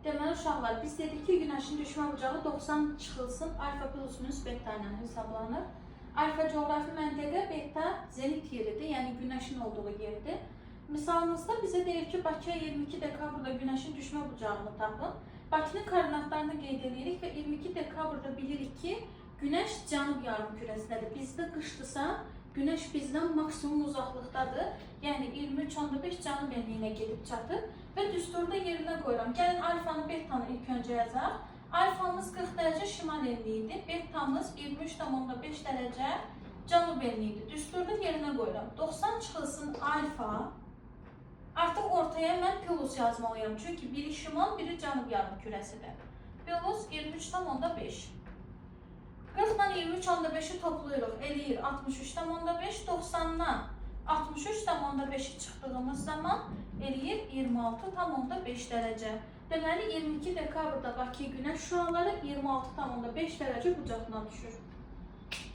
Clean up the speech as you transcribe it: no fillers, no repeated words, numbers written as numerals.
Deməli uşaqlar, biz dedik ki, günəşin düşmə bucağı 90 çıxılsın, alfa plus minus beta ilə hesablanır. Alfa coğrafi məntəqə, beta zenit yeridir, yəni günəşin olduğu yerdir. Misalımızda bizə deyir ki, Bakıya 22 dekabrda günəşin düşmə bucağını tapın. Bakının koordinatlarını qeyd edirik və 22 dekabrda bilirik ki, günəş cənub yarımkürəsindədir. Bizdə qışdırsa, günəş bizdən maksimum uzaqlıqdadır. Yəni 23.5 cənub enliyinə gedib çatır və düsturda yerinə qoyuram. Gəlin alfanı, betanı ilk öncə yazaq. Alfamız 40 dərəcə şimal enliyidir, betamız 23.5 dərəcə cənub enliyidir. Düsturda yerinə qoyuram. 90 çıxılsın alfa. Artıq ortaya mən plus yazmalıyam. Çünki biri şimal, biri cənub yarımkürəsidir. Plus 23.5. 40 ilə 23.5-i toplayırıq, eləyir 63.5, 90-dan 63.5-i çıxdığımız zaman eləyir 26.5 dərəcə. Deməli 22 dekabrda Bakı günəş şüaları 26.5 dərəcə bucağına düşür.